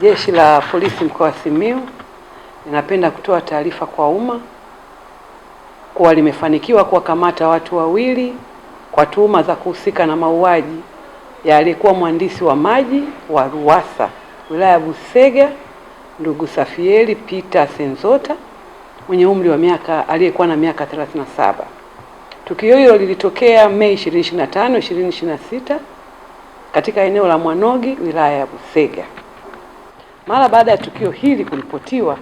Jeshi la Polisi mkoa wa Simiyu linapenda kutoa taarifa kwa umma kuwa limefanikiwa kuwakamata watu wawili kwa tuhuma za kuhusika na mauaji ya aliyekuwa mhandisi wa maji wa RUWASA wilaya ya Busega, ndugu Safieli Peter Senzota mwenye umri wa aliyekuwa na miaka 37. Tukio hilo lilitokea Mei 25, 2026 katika eneo la Mwanogi wilaya ya Busega. Mara baada ya tukio hili kuripotiwa,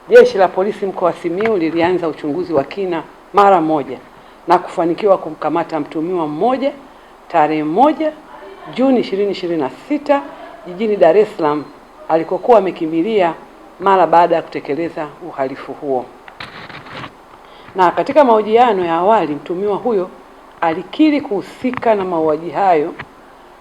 Jeshi la Polisi mkoa wa Simiyu lilianza uchunguzi wa kina mara moja na kufanikiwa kumkamata mtuhumiwa mmoja tarehe 1 Juni 2026 jijini Dar es Salaam alikokuwa amekimbilia mara baada ya kutekeleza uhalifu huo. Na katika mahojiano ya awali, mtuhumiwa huyo alikiri kuhusika na mauaji hayo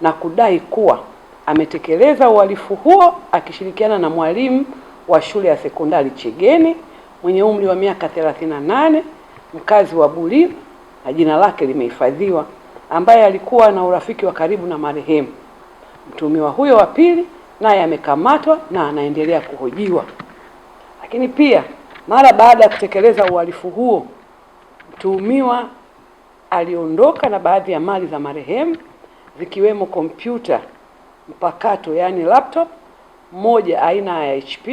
na kudai kuwa ametekeleza uhalifu huo akishirikiana na mwalimu wa shule ya sekondari Chegeni mwenye umri wa miaka 38, mkazi wa Bulili na jina lake limehifadhiwa, ambaye alikuwa na urafiki wa karibu na marehemu. Mtuhumiwa huyo wa pili naye amekamatwa na anaendelea kuhojiwa. Lakini pia mara baada ya kutekeleza uhalifu huo, mtuhumiwa aliondoka na baadhi ya mali za marehemu zikiwemo kompyuta mpakato yani laptop moja aina ya HP,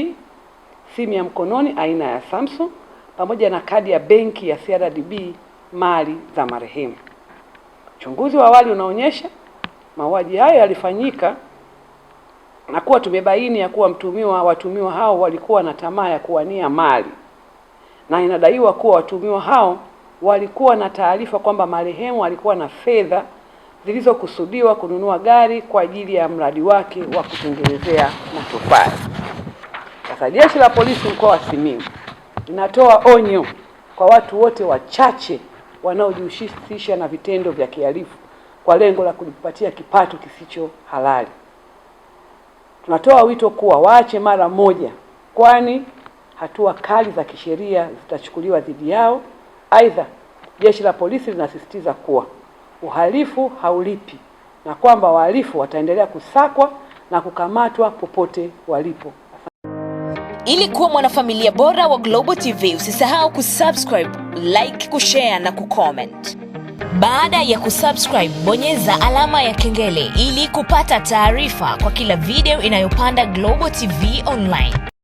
simu ya mkononi aina ya Samsung pamoja na kadi ya benki ya CRDB, mali za marehemu. Uchunguzi wa awali unaonyesha mauaji hayo yalifanyika na kuwa tumebaini ya kuwa watuhumiwa hao walikuwa na tamaa ya kuwania mali, na inadaiwa kuwa watuhumiwa hao walikuwa na taarifa kwamba marehemu alikuwa na fedha zilizokusudiwa kununua gari kwa ajili ya mradi wake wa kutengenezea matofali. Sasa Jeshi la Polisi mkoa wa Simiyu linatoa onyo kwa watu wote wachache wanaojihusisha na vitendo vya kihalifu kwa lengo la kujipatia kipato kisicho halali. Tunatoa wito kuwa waache mara moja, kwani hatua kali za kisheria zitachukuliwa dhidi yao. Aidha, Jeshi la Polisi linasisitiza kuwa uhalifu haulipi na kwamba wahalifu wataendelea kusakwa na kukamatwa popote walipo. Ili kuwa mwanafamilia bora wa Global TV, usisahau kusubscribe, like, kushare na kucomment. Baada ya kusubscribe, bonyeza alama ya kengele ili kupata taarifa kwa kila video inayopanda Global TV Online.